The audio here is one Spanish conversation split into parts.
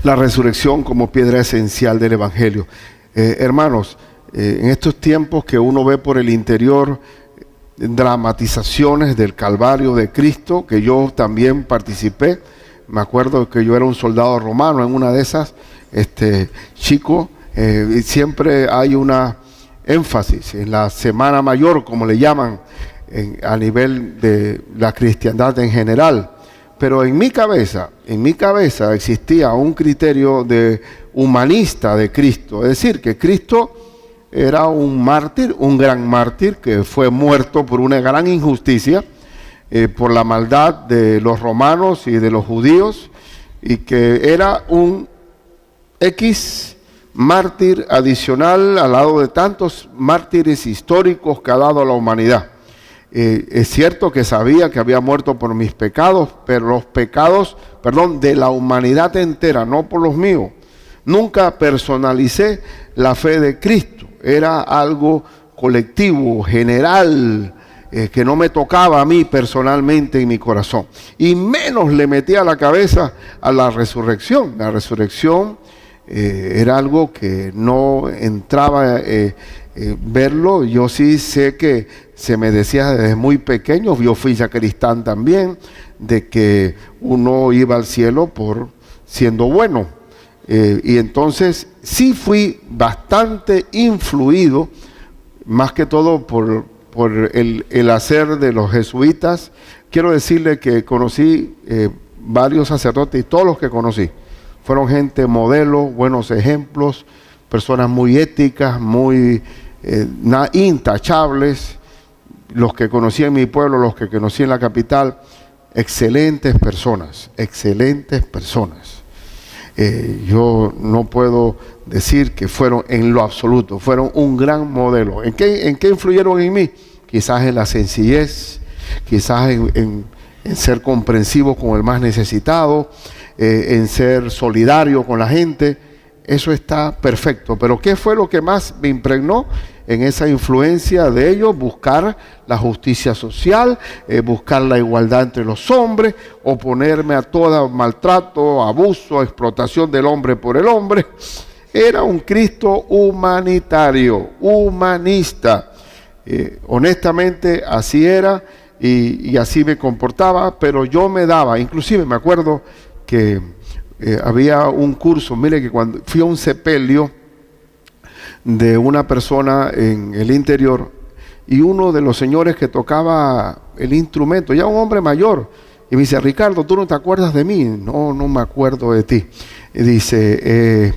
La resurrección como piedra esencial del Evangelio. Hermanos, en estos tiempos que uno ve por el interior dramatizaciones del Calvario de Cristo, que yo también participé. Me acuerdo que yo era un soldado romano en una de esas, chico, y siempre hay una énfasis en la Semana Mayor, como le llaman, a nivel de la cristiandad en general. Pero en mi cabeza existía un criterio de humanista de Cristo, es decir, que Cristo era un mártir, un gran mártir que fue muerto por una gran injusticia, por la maldad de los romanos y de los judíos, y que era un mártir adicional al lado de tantos mártires históricos que ha dado a la humanidad. Es cierto que sabía que había muerto por mis pecados, pero los pecados, de la humanidad entera, no por los míos. Nunca personalicé la fe de Cristo, era algo colectivo, general, que no me tocaba a mí personalmente en mi corazón. Y menos le metía la cabeza a la resurrección. La resurrección era algo que no entraba verlo. Yo sí sé que se me decía desde muy pequeño, yo fui sacristán también, de que uno iba al cielo por siendo bueno. Y entonces sí fui bastante influido, más que todo por el hacer de los jesuitas. Quiero decirle que conocí varios sacerdotes, y todos los que conocí fueron gente modelo, buenos ejemplos, personas muy éticas, muy intachables. Los que conocí en mi pueblo, los que conocí en la capital, excelentes personas, excelentes personas. Yo no puedo decir que fueron en lo absoluto, fueron un gran modelo. ¿En qué influyeron en mí? Quizás en la sencillez, quizás en ser comprensivo con el más necesitado, en ser solidario con la gente. Eso está perfecto, pero ¿qué fue lo que más me impregnó en esa influencia de ellos? Buscar la justicia social, buscar la igualdad entre los hombres, oponerme a todo maltrato, abuso, explotación del hombre por el hombre. Era un Cristo humanitario, humanista. Honestamente así era y así me comportaba, pero yo me daba, inclusive me acuerdo que había un curso, mire que cuando fui a un sepelio de una persona en el interior, y uno de los señores que tocaba el instrumento, ya un hombre mayor, y me dice: Ricardo, ¿tú no te acuerdas de mí? No me acuerdo de ti. Y dice,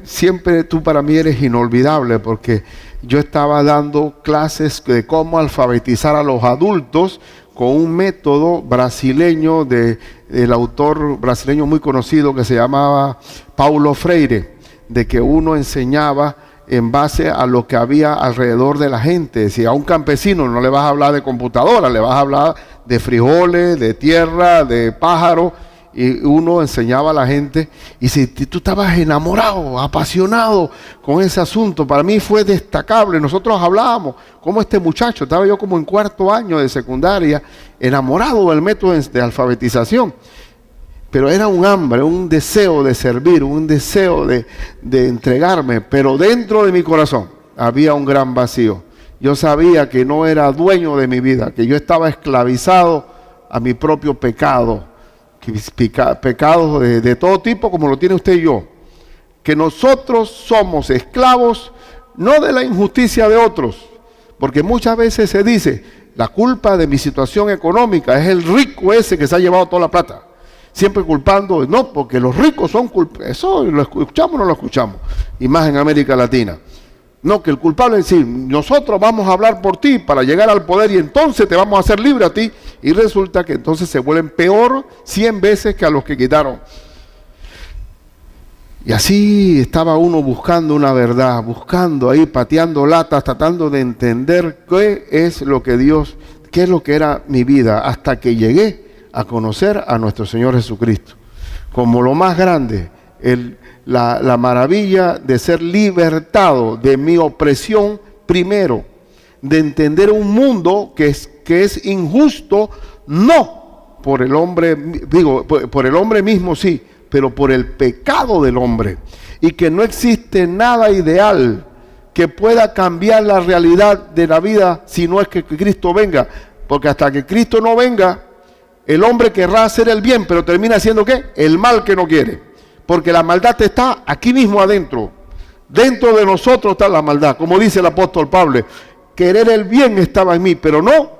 siempre tú para mí eres inolvidable, porque yo estaba dando clases de cómo alfabetizar a los adultos con un método brasileño del autor brasileño muy conocido que se llamaba Paulo Freire, de que uno enseñaba en base a lo que había alrededor de la gente. Si a un campesino no le vas a hablar de computadora, le vas a hablar de frijoles, de tierra, de pájaros, y uno enseñaba a la gente. Y si tú estabas enamorado, apasionado con ese asunto, para mí fue destacable. Nosotros hablábamos como este muchacho, estaba yo como en 4º año de secundaria, enamorado del método de alfabetización. Pero era un hambre, un deseo de servir, un deseo de entregarme. Pero dentro de mi corazón había un gran vacío. Yo sabía que no era dueño de mi vida, que yo estaba esclavizado a mi propio pecado. Pecados de todo tipo, como lo tiene usted y yo. Que nosotros somos esclavos no de la injusticia de otros. Porque muchas veces se dice, la culpa de mi situación económica es el rico ese que se ha llevado toda la plata. Siempre culpando, no, porque los ricos son culpables. Eso lo escuchamos o no lo escuchamos. Y más en América Latina. No, que el culpable es decir, nosotros vamos a hablar por ti para llegar al poder y entonces te vamos a hacer libre a ti. Y resulta que entonces se vuelven peor 100 veces que a los que quitaron. Y así estaba uno buscando una verdad, buscando ahí, pateando latas, tratando de entender qué es lo que Dios, qué es lo que era mi vida, hasta que llegué a conocer a nuestro Señor Jesucristo como lo más grande, la maravilla de ser libertado de mi opresión primero, de entender un mundo que es injusto, no por el hombre, por el hombre mismo sí, pero por el pecado del hombre. Y que no existe nada ideal que pueda cambiar la realidad de la vida si no es que Cristo venga. Porque hasta que Cristo no venga, el hombre querrá hacer el bien, pero termina haciendo ¿qué? El mal que no quiere. Porque la maldad está aquí mismo adentro. Dentro de nosotros está la maldad. Como dice el apóstol Pablo, querer el bien estaba en mí, pero no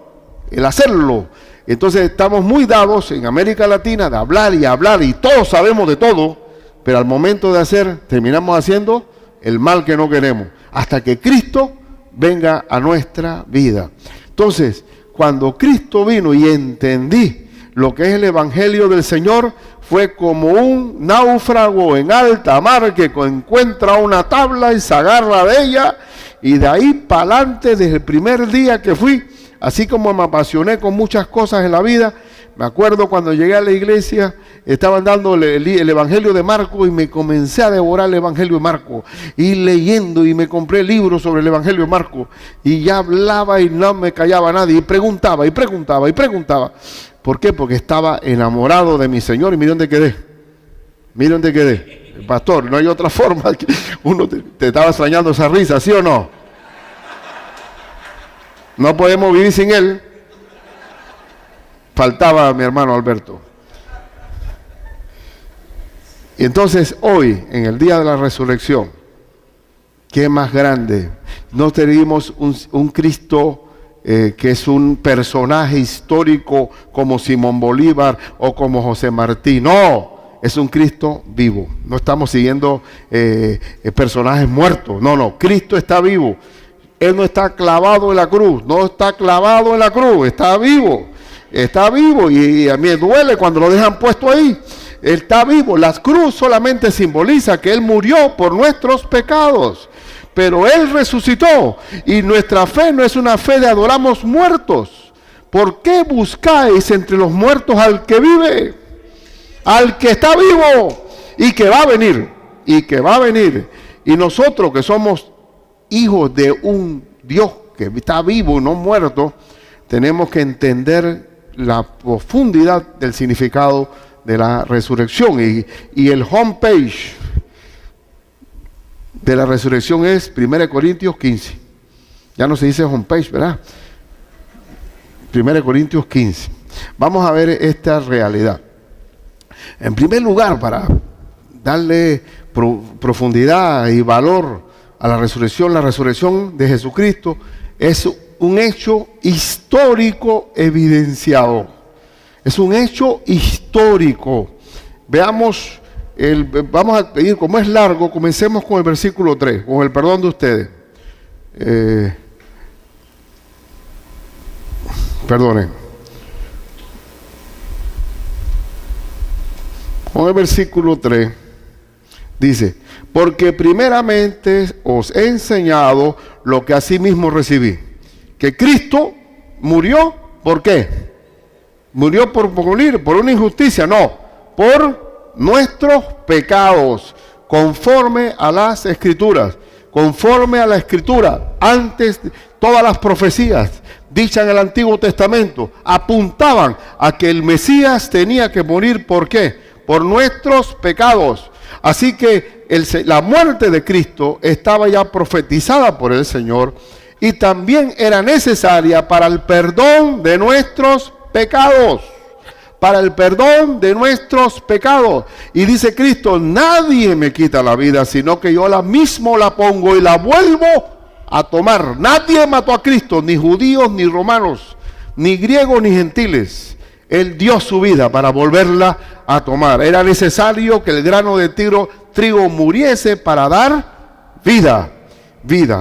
el hacerlo. Entonces estamos muy dados en América Latina de hablar y todos sabemos de todo, pero al momento de hacer, terminamos haciendo el mal que no queremos, hasta que Cristo venga a nuestra vida. Entonces, cuando Cristo vino y entendí lo que es el Evangelio del Señor, fue como un náufrago en alta mar que encuentra una tabla y se agarra de ella, y de ahí para adelante, desde el primer día que fui, así como me apasioné con muchas cosas en la vida. Me acuerdo cuando llegué a la iglesia, estaban dando el Evangelio de Marcos y me comencé a devorar el Evangelio de Marcos. Y leyendo, y me compré libros sobre el Evangelio de Marcos. Y ya hablaba y no me callaba nadie. Y preguntaba. ¿Por qué? Porque estaba enamorado de mi Señor. Y mire dónde quedé. Pastor, no hay otra forma. Uno te estaba extrañando esa risa, ¿sí o no? No podemos vivir sin Él. Faltaba mi hermano Alberto. Y entonces hoy, en el día de la resurrección, ¿qué más grande? No tenemos un Cristo que es un personaje histórico como Simón Bolívar o como José Martí. No, es un Cristo vivo. No estamos siguiendo personajes muertos. No, Cristo está vivo. Él no está clavado en la cruz, está vivo. Está vivo y a mí me duele cuando lo dejan puesto ahí. Él está vivo. La cruz solamente simboliza que Él murió por nuestros pecados, pero Él resucitó, y nuestra fe no es una fe de adoramos muertos. ¿Por qué buscáis entre los muertos al que vive? Al que está vivo y que va a venir. Y nosotros que somos hijos de un Dios que está vivo y no muerto, tenemos que entender la profundidad del significado de la resurrección. Y el homepage de la resurrección es 1 Corintios 15. Ya no se dice homepage, ¿verdad? 1 Corintios 15. Vamos a ver esta realidad. En primer lugar, para darle profundidad y valor a la resurrección de Jesucristo es un hecho histórico evidenciado. Es un hecho histórico. Veamos, vamos a pedir, como es largo, comencemos con el versículo 3, con el perdón de ustedes. Perdonen. Con el versículo 3 dice: porque primeramente os he enseñado lo que asimismo recibí, que Cristo murió, ¿por qué? Murió por morir, por una injusticia, no, por nuestros pecados, conforme a las Escrituras, conforme a la Escritura. Antes, todas las profecías dichas en el Antiguo Testamento apuntaban a que el Mesías tenía que morir, ¿por qué? Por nuestros pecados. Así que la muerte de Cristo estaba ya profetizada por el Señor, y también era necesaria para el perdón de nuestros pecados. Para el perdón de nuestros pecados. Y dice Cristo: nadie me quita la vida, sino que yo mismo la pongo y la vuelvo a tomar. Nadie mató a Cristo, ni judíos, ni romanos, ni griegos, ni gentiles. Él dio su vida para volverla a tomar. Era necesario que el grano de trigo muriese para dar vida.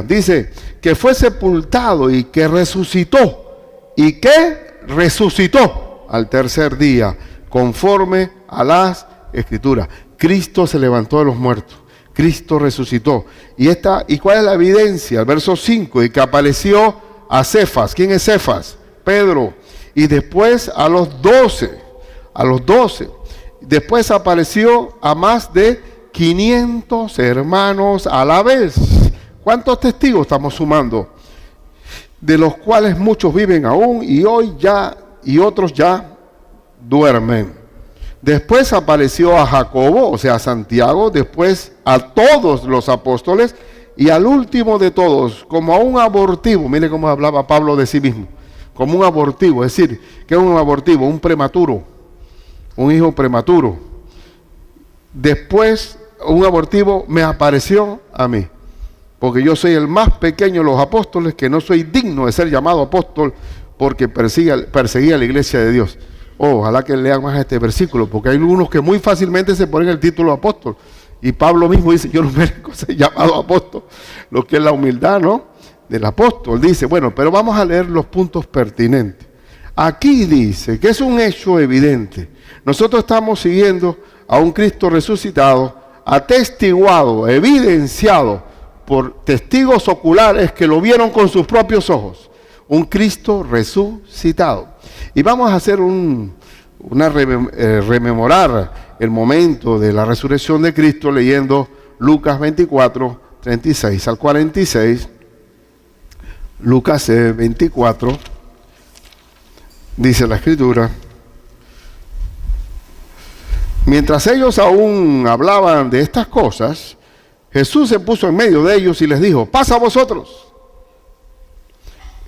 Dice que fue sepultado y que resucitó. Y que resucitó al tercer día, conforme a las Escrituras. Cristo se levantó de los muertos. Cristo resucitó. ¿Y cuál es la evidencia? El verso 5, y que apareció a Cefas. ¿Quién es Cefas? Pedro. Y después a los 12. Después apareció a más de 500 hermanos a la vez. ¿Cuántos testigos estamos sumando? De los cuales muchos viven aún y hoy ya, y otros ya duermen. Después apareció a Jacobo, o sea, a Santiago, después a todos los apóstoles y al último de todos, como a un abortivo. Mire cómo hablaba Pablo de sí mismo, como un abortivo, es decir, ¿qué es un abortivo? Un prematuro, un hijo prematuro. Después, un abortivo me apareció a mí, porque yo soy el más pequeño de los apóstoles, que no soy digno de ser llamado apóstol, porque perseguía a la iglesia de Dios. Ojalá que lean más este versículo, porque hay algunos que muy fácilmente se ponen el título de apóstol. Y Pablo mismo dice, yo no merezco ser llamado apóstol, lo que es la humildad, ¿no?, del apóstol. Dice, bueno, pero vamos a leer los puntos pertinentes. Aquí dice que es un hecho evidente. Nosotros estamos siguiendo a un Cristo resucitado, atestiguado, evidenciado por testigos oculares que lo vieron con sus propios ojos. Un Cristo resucitado. Y vamos a hacer rememorar el momento de la resurrección de Cristo leyendo Lucas 24, 36 al 46. Lucas 24, dice la Escritura: mientras ellos aún hablaban de estas cosas, Jesús se puso en medio de ellos y les dijo, pasa a vosotros.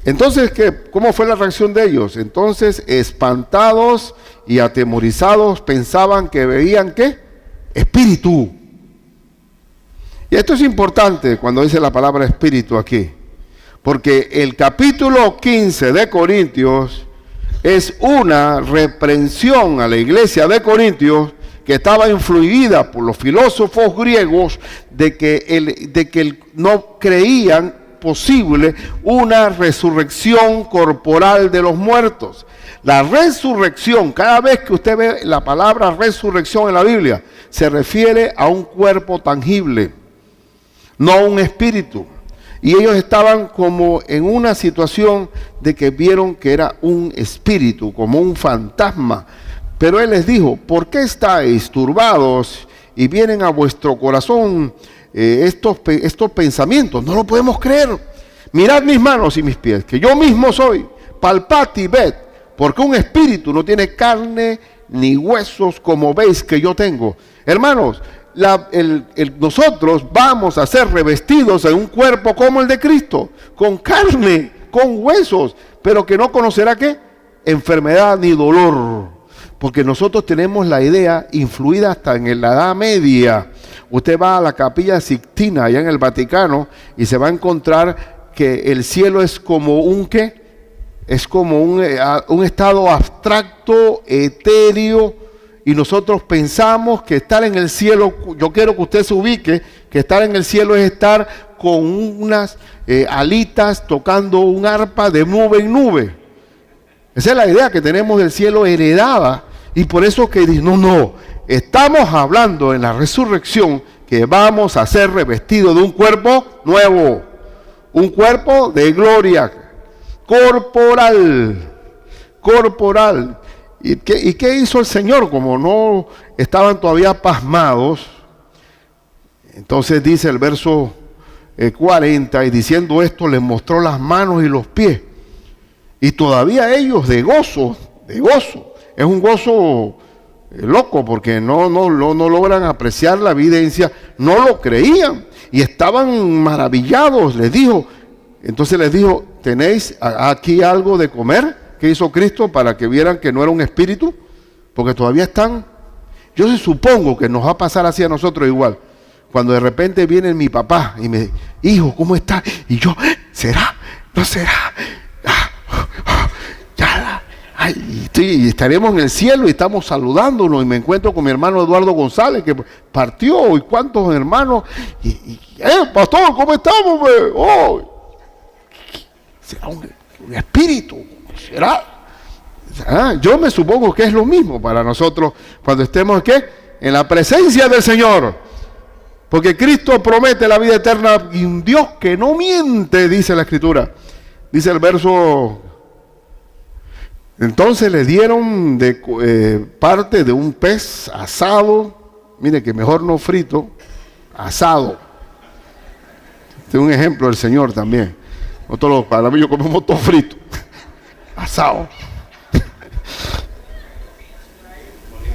Entonces, ¿cómo fue la reacción de ellos? Entonces, espantados y atemorizados, pensaban que veían, ¿qué? Espíritu. Y esto es importante cuando dice la palabra espíritu aquí, porque el capítulo 15 de Corintios es una reprensión a la iglesia de Corintios, que estaba influida por los filósofos griegos de que no creían posible una resurrección corporal de los muertos. La resurrección, cada vez que usted ve la palabra resurrección en la Biblia, se refiere a un cuerpo tangible, no a un espíritu. Y ellos estaban como en una situación de que vieron que era un espíritu, como un fantasma. Pero Él les dijo, ¿por qué estáis turbados y vienen a vuestro corazón estos pensamientos? No lo podemos creer. Mirad mis manos y mis pies, que yo mismo soy. Palpad y ved, porque un espíritu no tiene carne ni huesos como veis que yo tengo. Hermanos, nosotros vamos a ser revestidos en un cuerpo como el de Cristo, con carne, con huesos, pero que no conocerá ¿qué? Enfermedad ni dolor. Porque nosotros tenemos la idea influida hasta en la Edad Media. Usted va a la Capilla Sixtina allá en el Vaticano y se va a encontrar que el cielo es como un ¿qué? Es como un estado abstracto, etéreo, y nosotros pensamos que estar en el cielo, yo quiero que usted se ubique, que estar en el cielo es estar con unas alitas tocando un arpa de nube en nube. Esa es la idea que tenemos del cielo heredada, y por eso que no, estamos hablando en la resurrección que vamos a ser revestidos de un cuerpo nuevo, un cuerpo de gloria, corporal. ¿Y qué hizo el Señor? Como no estaban todavía pasmados, entonces dice el verso 40, y diciendo esto les mostró las manos y los pies. Y todavía ellos de gozo, es un gozo loco, porque no logran apreciar la evidencia, no lo creían y estaban maravillados. Entonces les dijo, ¿tenéis aquí algo de comer? ¿Qué hizo Cristo para que vieran que no era un espíritu? Porque todavía están. Yo supongo que nos va a pasar así a nosotros igual. Cuando de repente viene mi papá y me dice, hijo, ¿cómo estás? Y yo, ¿será? ¿No será? Y estaremos en el cielo y estamos saludándonos, y me encuentro con mi hermano Eduardo González que partió, y cuántos hermanos, pastor, ¿cómo estamos? ¿Será un espíritu? ¿Será? Yo me supongo que es lo mismo para nosotros cuando estemos ¿qué? En la presencia del Señor, porque Cristo promete la vida eterna, y un Dios que no miente, dice la Escritura. Dice el verso: entonces le dieron parte de un pez asado, mire que mejor no frito, asado. Este es un ejemplo del Señor también. Nosotros los panameños comemos todo frito, asado.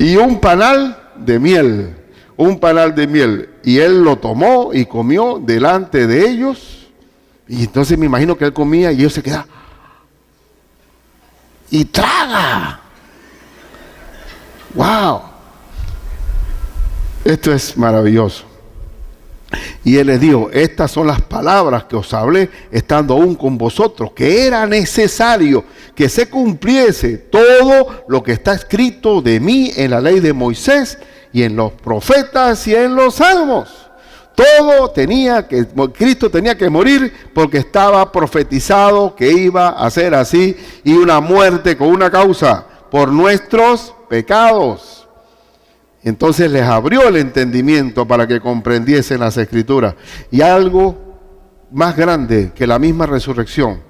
y un panal de miel. Un panal de miel. Y él lo tomó y comió delante de ellos. Y entonces me imagino que él comía y ellos se quedaban. Y traga. ¡Wow! Esto es maravilloso. Y él les dijo, estas son las palabras que os hablé estando aún con vosotros, que era necesario que se cumpliese todo lo que está escrito de mí en la ley de Moisés y en los profetas y en los salmos. Cristo tenía que morir porque estaba profetizado que iba a ser así, y una muerte con una causa, por nuestros pecados. Entonces les abrió el entendimiento para que comprendiesen las Escrituras. Y algo más grande que la misma resurrección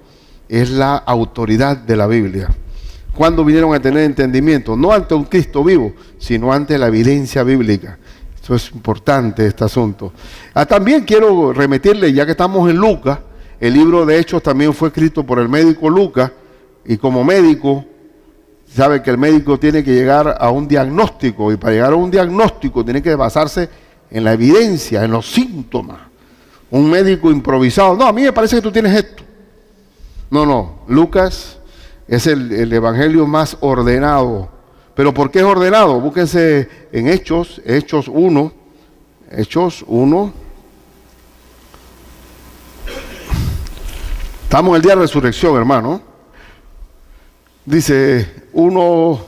es la autoridad de la Biblia. ¿Cuándo vinieron a tener entendimiento? No ante un Cristo vivo, sino ante la evidencia bíblica. Eso es importante, este asunto. También quiero remitirle, ya que estamos en Lucas, el libro de Hechos también fue escrito por el médico Lucas, y como médico, sabe que el médico tiene que llegar a un diagnóstico, y para llegar a un diagnóstico tiene que basarse en la evidencia, en los síntomas. Un médico improvisado, no, a mí me parece que tú tienes esto. No, Lucas es el evangelio más ordenado. ¿Pero por qué es ordenado? Búsquense en Hechos 1. Estamos en el día de resurrección, hermano. Dice 1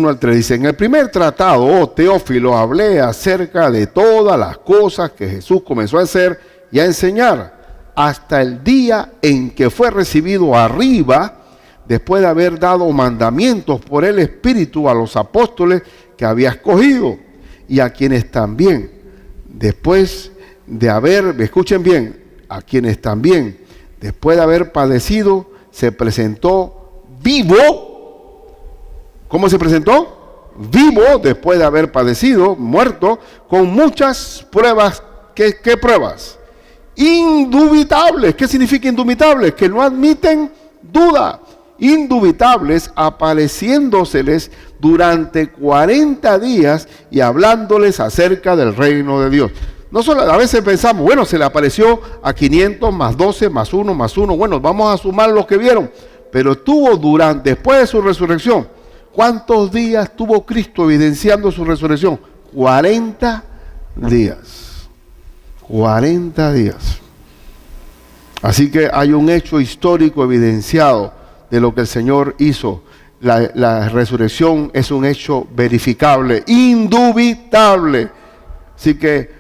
al 3, dice, en el primer tratado, oh Teófilo, hablé acerca de todas las cosas que Jesús comenzó a hacer y a enseñar, hasta el día en que fue recibido arriba, después de haber dado mandamientos por el Espíritu a los apóstoles que había escogido, y a quienes también, después de haber, escuchen bien, a quienes también, después de haber padecido, se presentó vivo. ¿Cómo se presentó? Vivo, después de haber padecido, muerto, con muchas pruebas. ¿Qué pruebas? Indubitables. ¿Qué significa indubitables? Que no admiten duda. Indubitables, apareciéndoseles durante 40 días y hablándoles acerca del reino de Dios. No solo, a veces pensamos, bueno, se le apareció a 500 más 12 más 1 más 1. Bueno, vamos a sumar los que vieron. Pero estuvo después de su resurrección, ¿cuántos días tuvo Cristo evidenciando su resurrección? 40 días. 40 días. Así que hay un hecho histórico evidenciado de lo que el Señor hizo. La resurrección es un hecho verificable, indubitable. Así que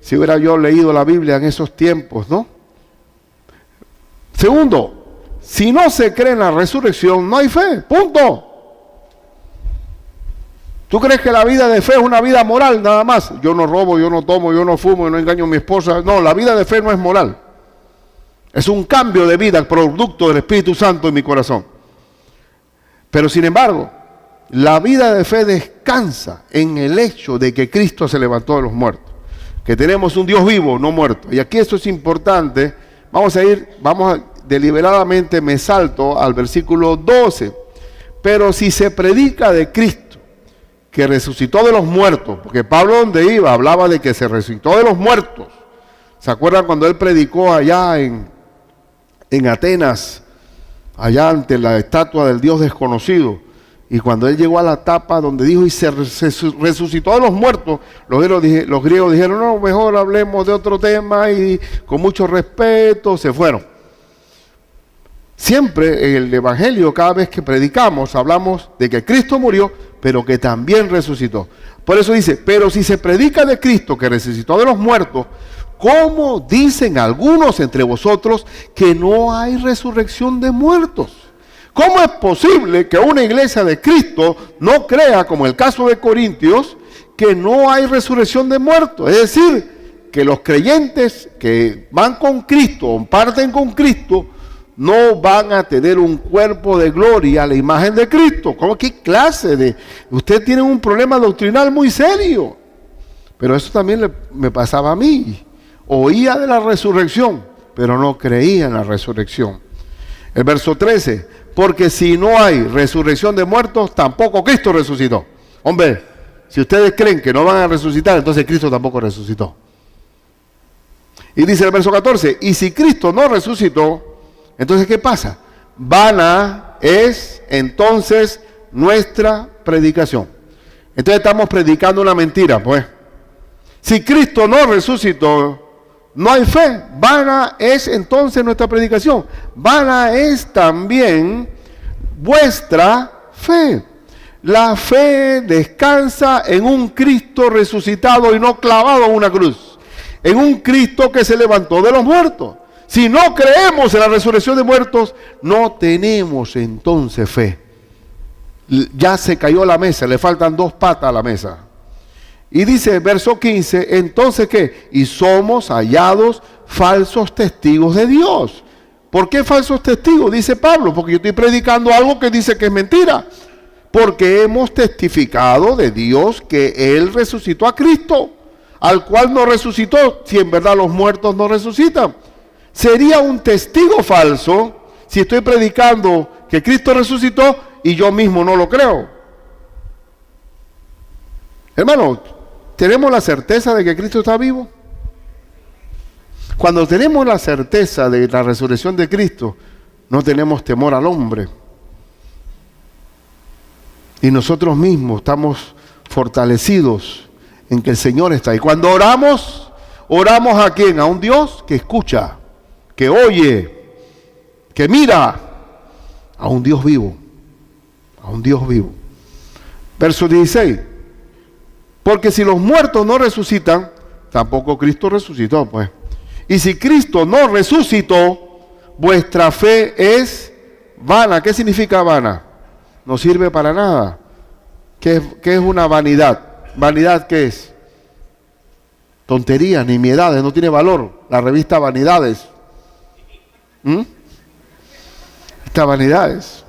si hubiera yo leído la Biblia en esos tiempos, ¿no? Segundo, si no se cree en la resurrección, no hay fe, punto. ¿Tú crees que la vida de fe es una vida moral nada más? Yo no robo, yo no tomo, yo no fumo, yo no engaño a mi esposa. No, la vida de fe no es moral. Es un cambio de vida, producto del Espíritu Santo en mi corazón. Pero sin embargo, la vida de fe descansa en el hecho de que Cristo se levantó de los muertos. Que tenemos un Dios vivo, no muerto. Y aquí esto es importante. Vamos deliberadamente me salto al versículo 12. Pero si se predica de Cristo, que resucitó de los muertos, porque Pablo donde iba hablaba de que se resucitó de los muertos. ¿Se acuerdan cuando él predicó allá en Atenas, allá ante la estatua del Dios desconocido? Y cuando él llegó a la etapa donde dijo y se resucitó de los muertos, los griegos dijeron, no, mejor hablemos de otro tema, y con mucho respeto se fueron. Siempre en el Evangelio, cada vez que predicamos, hablamos de que Cristo murió, pero que también resucitó. Por eso dice, pero si se predica de Cristo que resucitó de los muertos, ¿cómo dicen algunos entre vosotros que no hay resurrección de muertos? ¿Cómo es posible que una iglesia de Cristo no crea, como el caso de Corintios, que no hay resurrección de muertos? Es decir, que los creyentes que van con Cristo, o parten con Cristo, no van a tener un cuerpo de gloria a la imagen de Cristo. ¿Cómo? ¿Qué clase de...? Usted tiene un problema doctrinal muy serio. Pero eso también me pasaba a mí. Oía de la resurrección, pero no creía en la resurrección. El verso 13, porque si no hay resurrección de muertos, tampoco Cristo resucitó. Hombre, Si ustedes creen que no van a resucitar, entonces Cristo tampoco resucitó. Y dice el verso 14, y si Cristo no resucitó, entonces ¿qué pasa? Vana es entonces nuestra predicación. Entonces estamos predicando una mentira, pues. Si Cristo no resucitó, no hay fe. Vana es entonces nuestra predicación. Vana es también vuestra fe. La fe descansa en un Cristo resucitado y no clavado en una cruz. En un Cristo que se levantó de los muertos. Si no creemos en la resurrección de muertos, no tenemos entonces fe. Ya se cayó la mesa, le faltan 2 patas a la mesa. Y dice verso 15, entonces ¿qué? Y somos hallados falsos testigos de Dios. ¿Por qué falsos testigos? Dice Pablo, porque yo estoy predicando algo que dice que es mentira. Porque hemos testificado de Dios que Él resucitó a Cristo, al cual no resucitó, si en verdad los muertos no resucitan. Sería un testigo falso si estoy predicando que Cristo resucitó y yo mismo no lo creo. Hermano, ¿tenemos la certeza de que Cristo está vivo? Cuando tenemos la certeza de la resurrección de Cristo, no tenemos temor al hombre. Y nosotros mismos estamos fortalecidos en que el Señor está ahí. Cuando oramos, ¿oramos a quién? A un Dios que escucha, que oye, que mira, a un Dios vivo, a un Dios vivo. Verso 16, porque si los muertos no resucitan, tampoco Cristo resucitó, pues. Y si Cristo no resucitó, vuestra fe es vana. ¿Qué significa vana? No sirve para nada. ¿Qué es una vanidad? ¿Vanidad qué es? Tonterías, nimiedades, no tiene valor. La revista Vanidades. Estas vanidades.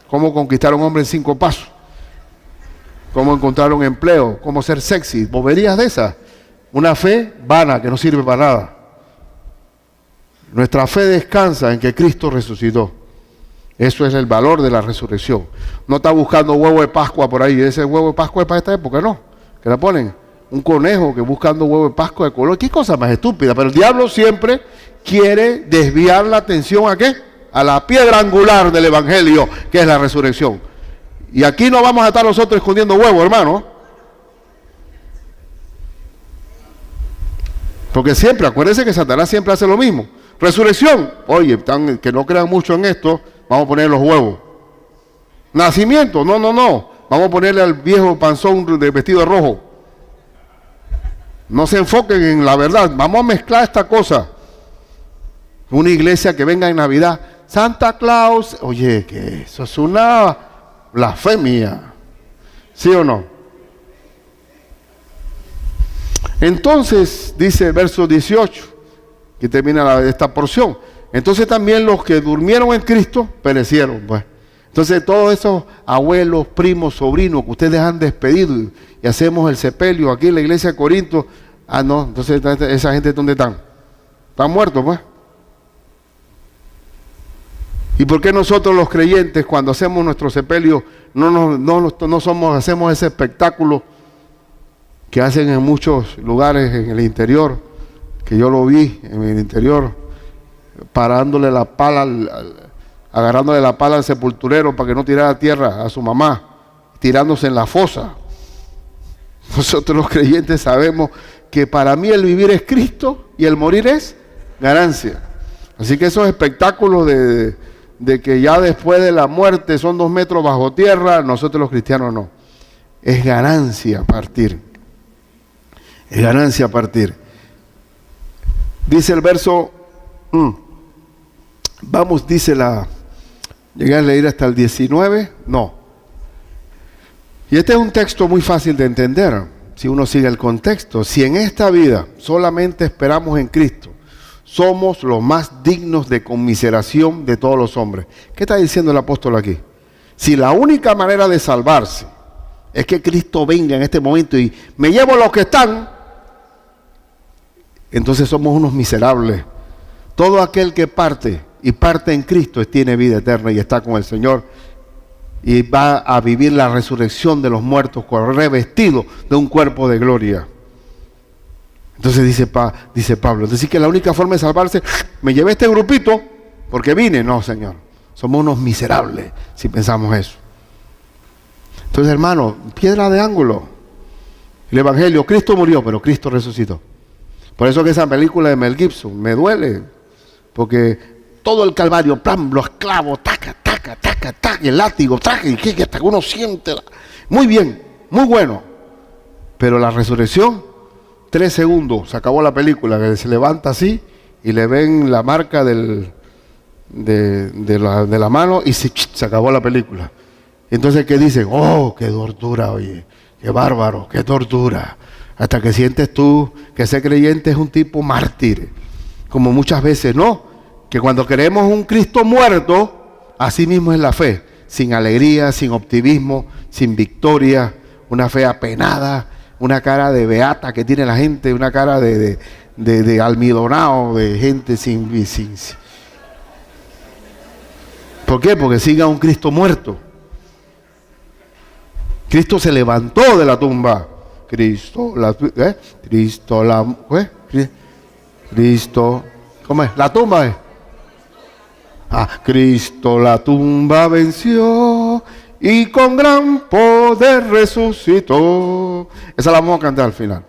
Cómo conquistar a un hombre en 5 pasos. Cómo encontrar un empleo. Cómo ser sexy. Boberías de esas. Una fe vana que no sirve para nada. Nuestra fe descansa en que Cristo resucitó. Eso es el valor de la resurrección. No está buscando huevo de Pascua por ahí. Ese huevo de Pascua es para esta época, no. Que la ponen. Un conejo que buscando huevo de Pascua de color. Qué cosa más estúpida. Pero el diablo siempre quiere desviar la atención ¿a qué? A la piedra angular del evangelio, que es la resurrección. Y aquí no vamos a estar nosotros escondiendo huevo, hermano. Porque siempre, acuérdense que Satanás siempre hace lo mismo. Resurrección. Oye, que no crean mucho en esto. Vamos a poner los huevos. Nacimiento, no. Vamos a ponerle al viejo panzón de vestido de rojo. No se enfoquen en la verdad. Vamos a mezclar esta cosa. Una iglesia que venga en Navidad. Santa Claus. Oye, que eso es una blasfemia. ¿Sí o no? Entonces, dice el verso 18, que termina esta porción. Entonces también los que durmieron en Cristo perecieron, pues. Entonces todos esos abuelos, primos, sobrinos que ustedes han despedido y hacemos el sepelio aquí en la iglesia de Corinto, no, entonces esa gente ¿dónde están? Están muertos, pues. ¿Y por qué nosotros los creyentes cuando hacemos nuestro sepelio hacemos ese espectáculo que hacen en muchos lugares en el interior, que yo lo vi en el interior, parándole la pala, agarrándole la pala al sepulturero para que no tirara tierra a su mamá, tirándose en la fosa? Nosotros los creyentes sabemos que para mí el vivir es Cristo y el morir es ganancia. Así que esos espectáculos de que ya después de la muerte son 2 metros bajo tierra, nosotros los cristianos no. Es ganancia partir. Es ganancia partir. Dice el verso, llegué a leer hasta el 19, no. Y este es un texto muy fácil de entender, si uno sigue el contexto. Si en esta vida solamente esperamos en Cristo, somos los más dignos de conmiseración de todos los hombres. ¿Qué está diciendo el apóstol aquí? Si la única manera de salvarse es que Cristo venga en este momento y me llevo a los que están, entonces somos unos miserables. Todo aquel que parte y parte en Cristo tiene vida eterna y está con el Señor y va a vivir la resurrección de los muertos revestido de un cuerpo de gloria. Entonces dice Pablo, es decir que la única forma de salvarse, me llevé este grupito porque vine. No, Señor, somos unos miserables si pensamos eso. Entonces, hermano, piedra de ángulo. El Evangelio, Cristo murió, pero Cristo resucitó. Por eso que esa película de Mel Gibson me duele, porque todo el calvario, plan, los clavos, taca, taca, taca, taca, el látigo, taca, y que hasta que uno siente. Muy bien, muy bueno. Pero la resurrección, 3 segundos, se acabó la película, que se levanta así y le ven la marca de la mano y se acabó la película. Entonces, ¿qué dicen? Oh, qué tortura, oye, qué bárbaro, qué tortura. Hasta que sientes tú que ese creyente es un tipo mártir. Como muchas veces, ¿no? Que cuando queremos un Cristo muerto, así mismo es la fe. Sin alegría, sin optimismo, sin victoria, una fe apenada, una cara de beata que tiene la gente, una cara de almidonado, de gente sin. ¿Por qué? Porque sigue a un Cristo muerto. Cristo se levantó de la tumba. Cristo, ¿cómo es? La tumba es. Cristo la tumba venció y con gran poder resucitó. Esa la vamos a cantar al final.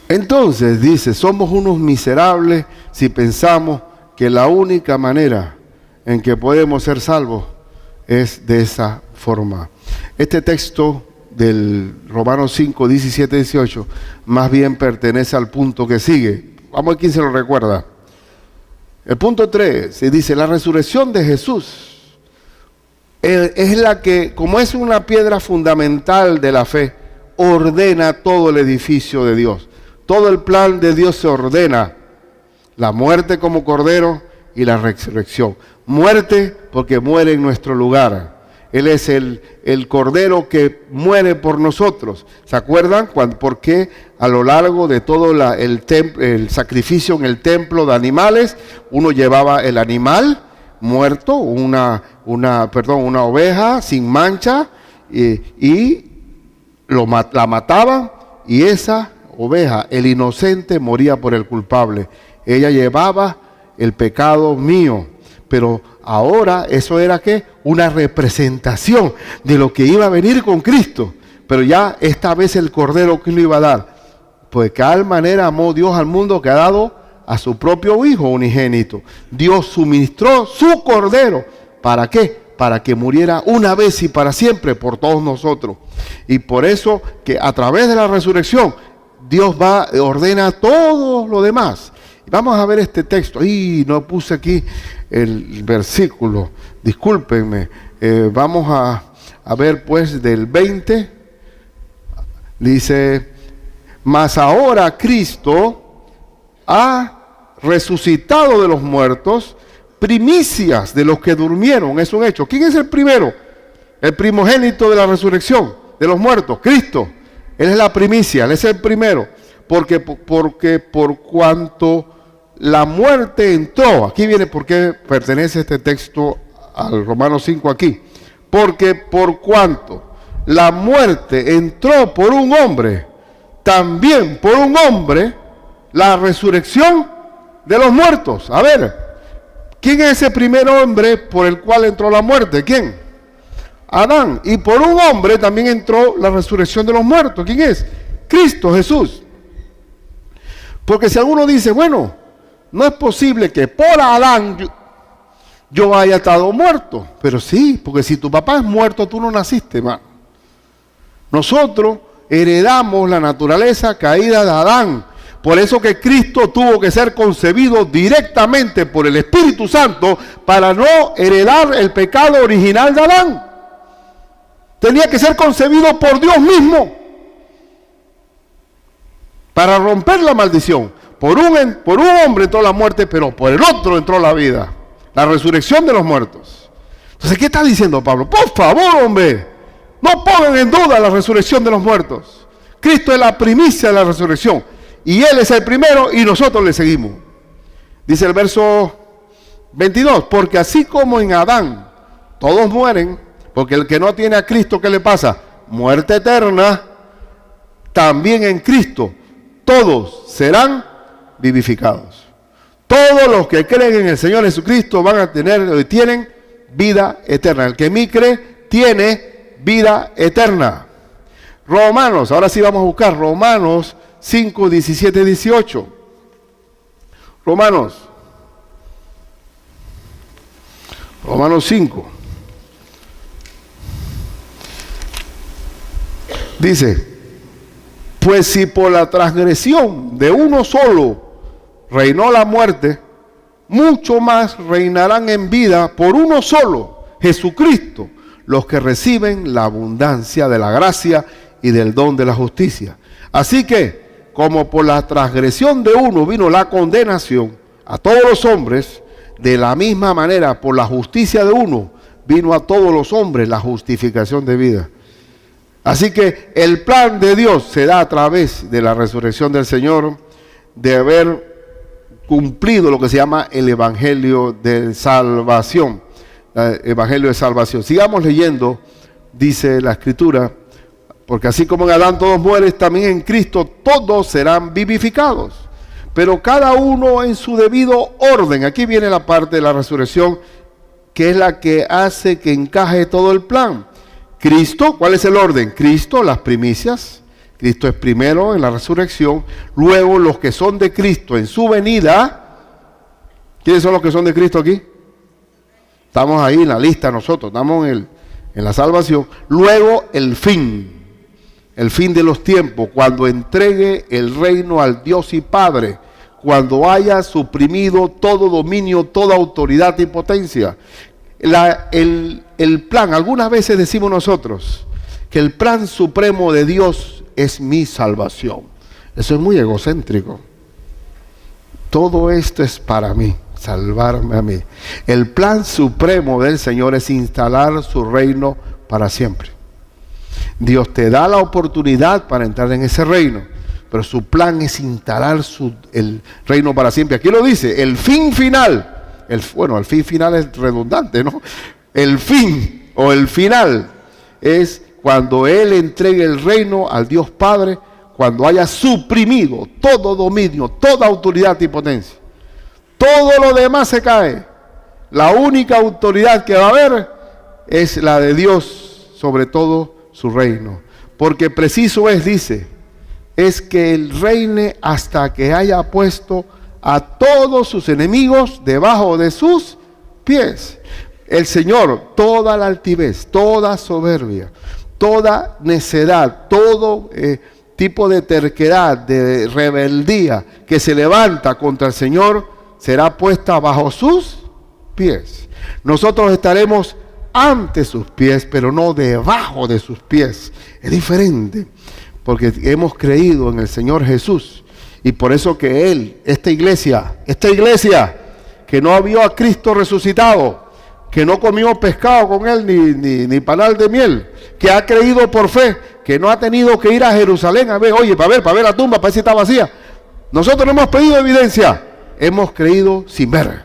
Entonces dice, somos unos miserables si pensamos que la única manera en que podemos ser salvos es de esa forma. Este texto del Romanos 5, 17, 18 más bien pertenece al punto que sigue. Vamos a ver quién se lo recuerda. El punto 3 se dice, la resurrección de Jesús es la que, como es una piedra fundamental de la fe, ordena todo el edificio de Dios. Todo el plan de Dios se ordena. La muerte como cordero y la resurrección. Muerte porque muere en nuestro lugar. Él es el cordero que muere por nosotros. ¿Se acuerdan? ¿Por qué a lo largo de todo el sacrificio en el templo de animales, uno llevaba el animal muerto, una oveja sin mancha, y la mataban, y esa oveja, el inocente, moría por el culpable. Ella llevaba el pecado mío. Pero ahora eso era ¿qué? Una representación de lo que iba a venir con Cristo. Pero ya esta vez el cordero que lo iba a dar. Pues de tal manera amó Dios al mundo que ha dado a su propio Hijo unigénito. Dios suministró su cordero. ¿Para qué? Para que muriera una vez y para siempre por todos nosotros. Y por eso que a través de la resurrección Dios ordena todo lo demás. Vamos a ver este texto. No puse aquí el versículo, discúlpenme. Vamos a ver pues del 20. Dice, mas ahora Cristo ha resucitado de los muertos, primicias de los que durmieron. Es un hecho. ¿Quién es el primero? El primogénito de la resurrección de los muertos, Cristo. Él es la primicia, Él es el primero. Porque por cuanto la muerte entró, aquí viene por qué pertenece este texto al Romanos 5 aquí, porque por cuanto la muerte entró por un hombre, también por un hombre la resurrección de los muertos. A ver, ¿quién es ese primer hombre por el cual entró la muerte? ¿Quién? Adán. Y por un hombre también entró la resurrección de los muertos. ¿Quién es? Cristo Jesús. Porque si alguno dice, bueno, no es posible que por Adán yo haya estado muerto. Pero sí, porque si tu papá es muerto, tú no naciste, hermano. Nosotros heredamos la naturaleza caída de Adán. Por eso que Cristo tuvo que ser concebido directamente por el Espíritu Santo para no heredar el pecado original de Adán. Tenía que ser concebido por Dios mismo para romper la maldición. Por un hombre entró la muerte, pero por el otro entró la vida. La resurrección de los muertos. Entonces, ¿qué está diciendo Pablo? Por favor, hombre, no pongan en duda la resurrección de los muertos. Cristo es la primicia de la resurrección. Y Él es el primero y nosotros le seguimos. Dice el verso 22, porque así como en Adán todos mueren, porque el que no tiene a Cristo, ¿qué le pasa? Muerte eterna. También en Cristo todos serán vivificados. Todos los que creen en el Señor Jesucristo van a tener, tienen vida eterna. El que en mí cree, tiene vida eterna. Romanos, ahora sí vamos a buscar Romanos 5, 17, 18. Romanos 5. Dice, pues si por la transgresión de uno solo reinó la muerte, mucho más reinarán en vida por uno solo, Jesucristo, los que reciben la abundancia de la gracia y del don de la justicia. Así que, como por la transgresión de uno vino la condenación a todos los hombres, de la misma manera por la justicia de uno vino a todos los hombres la justificación de vida. Así que el plan de Dios se da a través de la resurrección del Señor, de haber cumplido lo que se llama el Evangelio de Salvación. Evangelio de Salvación. Sigamos leyendo, dice la Escritura, porque así como en Adán todos mueren, también en Cristo todos serán vivificados, pero cada uno en su debido orden. Aquí viene la parte de la resurrección, que es la que hace que encaje todo el plan. Cristo, ¿cuál es el orden? Cristo, las primicias. Cristo es primero en la resurrección, luego los que son de Cristo en su venida. ¿Quiénes son los que son de Cristo aquí? Estamos ahí en la lista nosotros, estamos en la salvación. Luego el fin de los tiempos, cuando entregue el reino al Dios y Padre, cuando haya suprimido todo dominio, toda autoridad y potencia. El plan, algunas veces decimos nosotros que el plan supremo de Dios es mi salvación. Eso es muy egocéntrico. Todo esto es para mí, salvarme a mí. El plan supremo del Señor es instalar su reino para siempre. Dios te da la oportunidad para entrar en ese reino, pero su plan es instalar el reino para siempre. Aquí lo dice, el fin final. El fin final es redundante, ¿no? El fin o el final es cuando Él entregue el reino al Dios Padre, cuando haya suprimido todo dominio, toda autoridad y potencia. Todo lo demás se cae. La única autoridad que va a haber es la de Dios sobre todo su reino. Porque preciso es, dice, es que Él reine hasta que haya puesto a todos sus enemigos debajo de sus pies. El Señor, toda la altivez, toda soberbia, toda necedad, todo tipo de terquedad, de rebeldía que se levanta contra el Señor, será puesta bajo sus pies. Nosotros estaremos ante sus pies, pero no debajo de sus pies. Es diferente, porque hemos creído en el Señor Jesús. Y por eso que Él, esta iglesia que no vio a Cristo resucitado, que no comió pescado con Él ni panal de miel, que ha creído por fe, que no ha tenido que ir a Jerusalén a ver, para ver la tumba, para ver si está vacía. Nosotros no hemos pedido evidencia, hemos creído sin ver.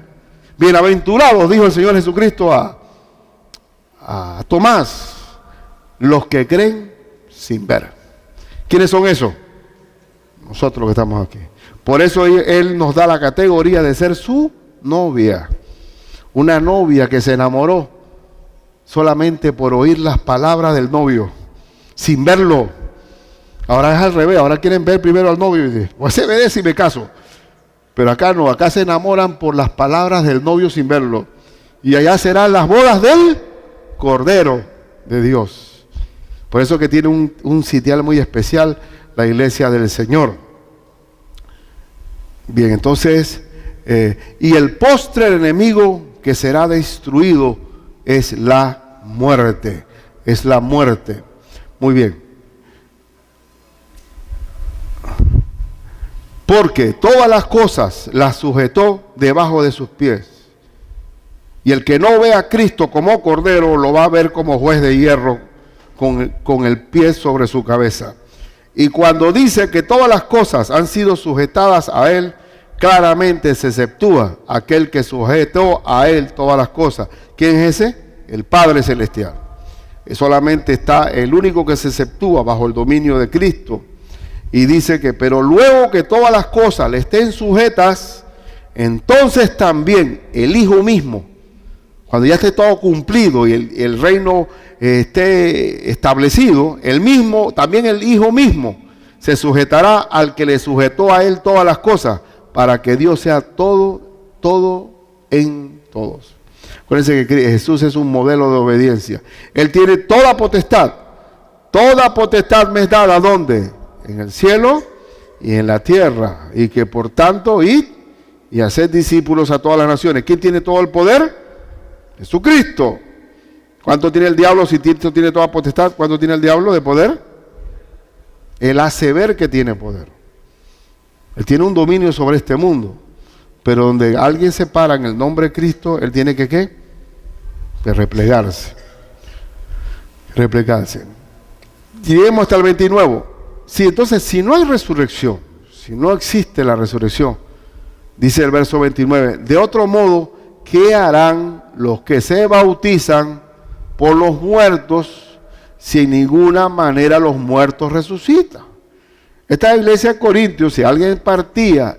Bienaventurados, dijo el Señor Jesucristo a Tomás, los que creen sin ver. ¿Quiénes son esos? Nosotros que estamos aquí. Por eso Él nos da la categoría de ser su novia. Una novia que se enamoró solamente por oír las palabras del novio, sin verlo. Ahora es al revés, ahora quieren ver primero al novio y dicen, pues se ve si me caso. Pero acá no, acá se enamoran por las palabras del novio sin verlo. Y allá serán las bodas del Cordero de Dios. Por eso que tiene un sitial muy especial la iglesia del Señor. Bien, entonces, y el postrer enemigo que será destruido es la muerte. Es la muerte. Muy bien. Porque todas las cosas las sujetó debajo de sus pies. Y el que no ve a Cristo como Cordero, lo va a ver como juez de hierro con el pie sobre su cabeza. Y cuando dice que todas las cosas han sido sujetadas a Él, claramente se exceptúa aquel que sujetó a Él todas las cosas. ¿Quién es ese? el Padre Celestial. Solamente está el único que se exceptúa bajo el dominio de Cristo. Y dice que, pero luego que todas las cosas le estén sujetas, entonces también el Hijo mismo, cuando ya esté todo cumplido y el reino esté establecido, el mismo, también el Hijo mismo, se sujetará al que le sujetó a él todas las cosas, para que Dios sea todo, todo en todos. Acuérdense que Jesús es un modelo de obediencia. Él tiene toda potestad. Toda potestad me es dada, ¿dónde? En el cielo y en la tierra. Y que por tanto, id y haced discípulos a todas las naciones. ¿Quién tiene todo el poder? Jesucristo. ¿Cuánto tiene el diablo si Cristo tiene toda potestad? ¿Cuánto tiene el diablo de poder? Él hace ver que tiene poder. Él tiene un dominio sobre este mundo. Pero donde alguien se para en el nombre de Cristo, él tiene que ¿qué? De replegarse. Replegarse. Lleguemos hasta el 29. Sí, entonces, si no hay resurrección, si no existe la resurrección, dice el verso 29, de otro modo, ¿qué harán los que se bautizan por los muertos si en ninguna manera los muertos resucitan? Esta iglesia de Corintios, si alguien partía,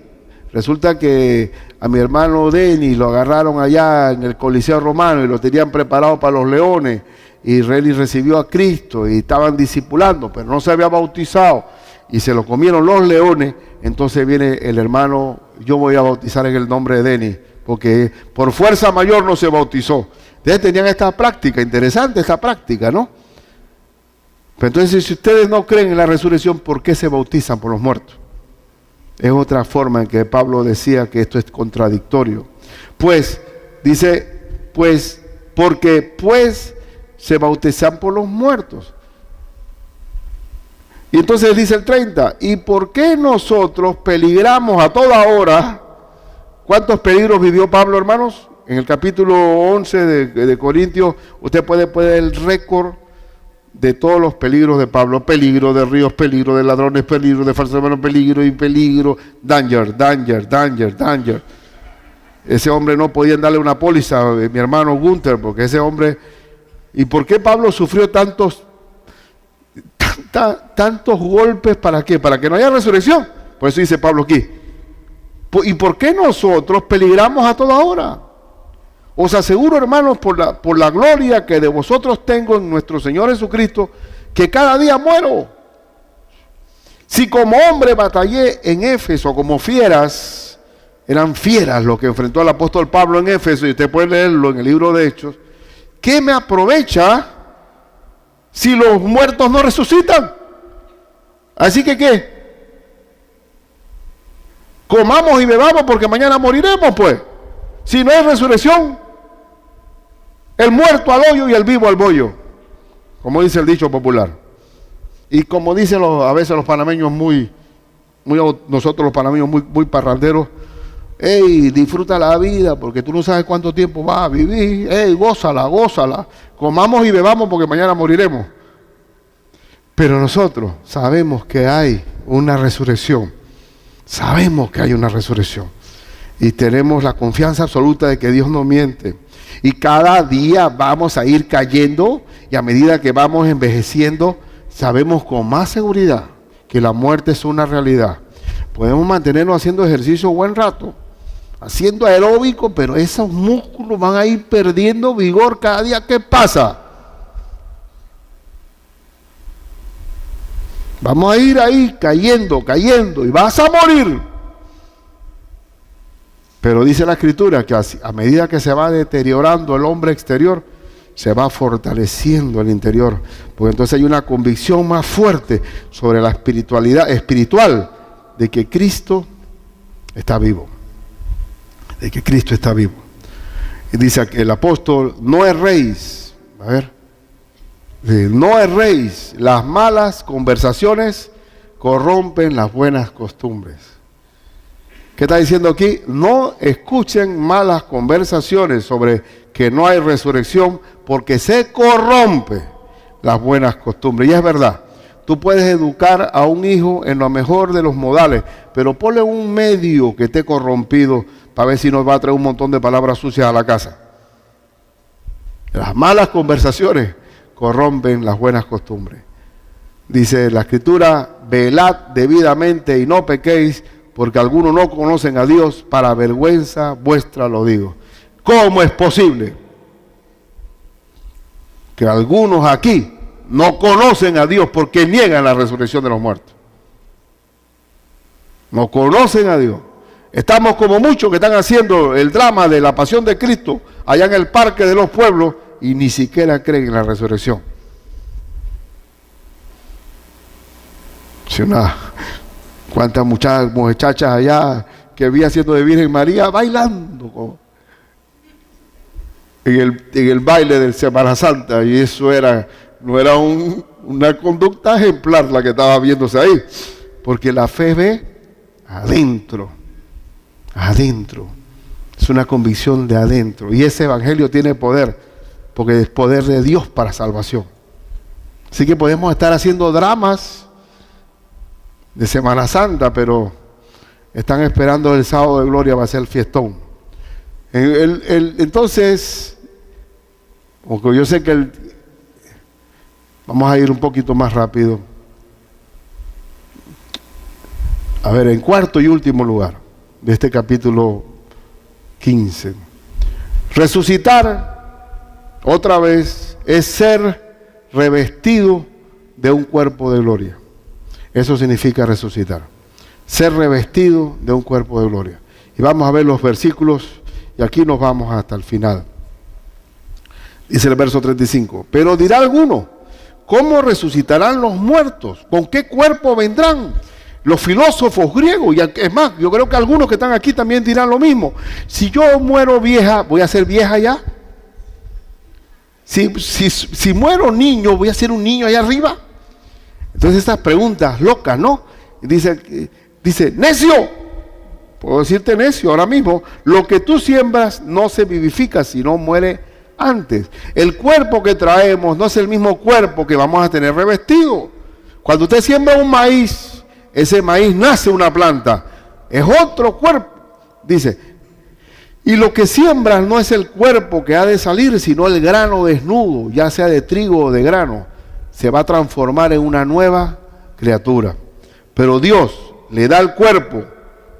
resulta que a mi hermano Denis lo agarraron allá en el Coliseo Romano y lo tenían preparado para los leones, y Reni recibió a Cristo y estaban discipulando, pero no se había bautizado y se lo comieron los leones. Entonces viene el hermano, yo voy a bautizar en el nombre de Denis, porque por fuerza mayor no se bautizó. Entonces tenían esta práctica, interesante esta práctica, ¿no? Pero entonces, si ustedes no creen en la resurrección, ¿por qué se bautizan por los muertos? Es otra forma en que Pablo decía que esto es contradictorio. Pues, dice, pues, porque pues se bautizan por los muertos. Y entonces dice el 30, ¿y por qué nosotros peligramos a toda hora? ¿Cuántos peligros vivió Pablo, hermanos? En el capítulo 11 de Corintios, usted puede poner el récord de todos los peligros de Pablo. Peligro de ríos, peligro de ladrones, peligro de falsos hermanos, peligro y peligro. Danger, danger, danger, danger. Ese hombre no podían darle una póliza, mi hermano Gunther, porque ese hombre... ¿Y por qué Pablo sufrió tantos golpes? ¿Para qué? Para que no haya resurrección. Por eso dice Pablo aquí. ¿Y por qué nosotros peligramos a toda hora? Os aseguro, hermanos, por la gloria que de vosotros tengo en nuestro Señor Jesucristo, que cada día muero. Si como hombre batallé en Éfeso como fieras, eran fieras lo que enfrentó el apóstol Pablo en Éfeso, y usted puede leerlo en el libro de Hechos, ¿qué me aprovecha si los muertos no resucitan? Así que ¿qué? Comamos y bebamos porque mañana moriremos, pues. Si no hay resurrección, el muerto al hoyo y el vivo al bollo, como dice el dicho popular. Y como dicen a veces los panameños nosotros los panameños muy parranderos, ¡ey, disfruta la vida porque tú no sabes cuánto tiempo vas a vivir! ¡Ey, gózala, gózala! Comamos y bebamos porque mañana moriremos. Pero nosotros sabemos que hay una resurrección. Sabemos que hay una resurrección. Y tenemos la confianza absoluta de que Dios no miente. Y cada día vamos a ir cayendo, y a medida que vamos envejeciendo, sabemos con más seguridad que la muerte es una realidad. Podemos mantenernos haciendo ejercicio un buen rato, haciendo aeróbico, pero esos músculos van a ir perdiendo vigor cada día que pasa. Vamos a ir ahí cayendo, y vas a morir. Pero dice la Escritura que a medida que se va deteriorando el hombre exterior, se va fortaleciendo el interior. Porque entonces hay una convicción más fuerte sobre la espiritualidad espiritual de que Cristo está vivo. De que Cristo está vivo. Y dice que el apóstol, no erréis. A ver. No erréis. Las malas conversaciones corrompen las buenas costumbres. ¿Qué está diciendo aquí? No escuchen malas conversaciones sobre que no hay resurrección, porque se corrompe las buenas costumbres. Y es verdad, tú puedes educar a un hijo en lo mejor de los modales, pero ponle un medio que esté corrompido para ver si nos va a traer un montón de palabras sucias a la casa. Las malas conversaciones corrompen las buenas costumbres. Dice la Escritura, velad debidamente y no pequéis, porque algunos no conocen a Dios, para vergüenza vuestra lo digo. ¿Cómo es posible que algunos aquí no conocen a Dios porque niegan la resurrección de los muertos? No conocen a Dios. Estamos como muchos que están haciendo el drama de la pasión de Cristo allá en el parque de los pueblos y ni siquiera creen en la resurrección. Si cuántas muchachas allá que vi haciendo de Virgen María bailando en el baile del Semana Santa, y eso no era una conducta ejemplar la que estaba viéndose ahí, porque la fe ve adentro, es una convicción de adentro, y ese evangelio tiene poder, porque es poder de Dios para salvación. Así que podemos estar haciendo dramas de Semana Santa, pero están esperando el sábado de gloria, va a ser el fiestón. Entonces, aunque yo sé que vamos a ir un poquito más rápido. A ver, en cuarto y último lugar de este capítulo 15. Resucitar, otra vez, es ser revestido de un cuerpo de gloria. Eso significa resucitar. Ser revestido de un cuerpo de gloria. Y vamos a ver los versículos, y aquí nos vamos hasta el final. Dice el verso 35. Pero dirá alguno, ¿cómo resucitarán los muertos? ¿Con qué cuerpo vendrán? Los filósofos griegos, y es más, yo creo que algunos que están aquí también dirán lo mismo. Si yo muero vieja, ¿voy a ser vieja ya? Si muero niño, ¿voy a ser un niño allá arriba? Entonces estas preguntas locas, ¿no? Dice, necio, puedo decirte necio ahora mismo, lo que tú siembras no se vivifica, sino muere antes. El cuerpo que traemos no es el mismo cuerpo que vamos a tener revestido. Cuando usted siembra un maíz, ese maíz nace una planta, es otro cuerpo. Dice, y lo que siembras no es el cuerpo que ha de salir, sino el grano desnudo, ya sea de trigo o de grano. Se va a transformar en una nueva criatura. Pero Dios le da el cuerpo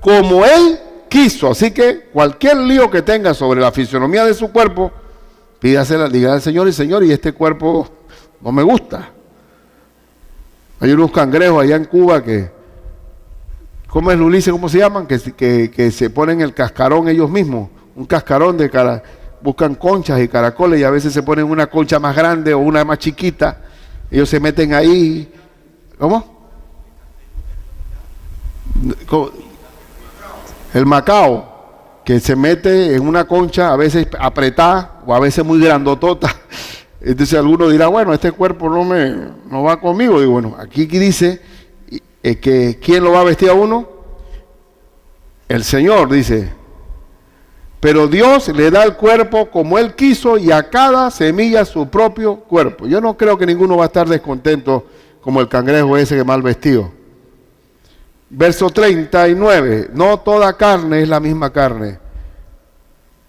como Él quiso. Así que cualquier lío que tenga sobre la fisionomía de su cuerpo, pídasela, diga al Señor, y este cuerpo no me gusta. Hay unos cangrejos allá en Cuba que, ¿cómo es, Ulises? ¿Cómo se llaman? Que se ponen el cascarón ellos mismos. Un cascarón buscan conchas y caracoles, y a veces se ponen una concha más grande o una más chiquita. Ellos se meten ahí. ¿Cómo? El macao, que se mete en una concha, a veces apretada o a veces muy grandotota. Entonces alguno dirá, bueno, este cuerpo no va conmigo. Digo, bueno, aquí dice que ¿quién lo va a vestir a uno? El Señor, dice. Pero Dios le da el cuerpo como Él quiso, y a cada semilla su propio cuerpo. Yo no creo que ninguno va a estar descontento como el cangrejo ese que mal vestido. Verso 39. No toda carne es la misma carne.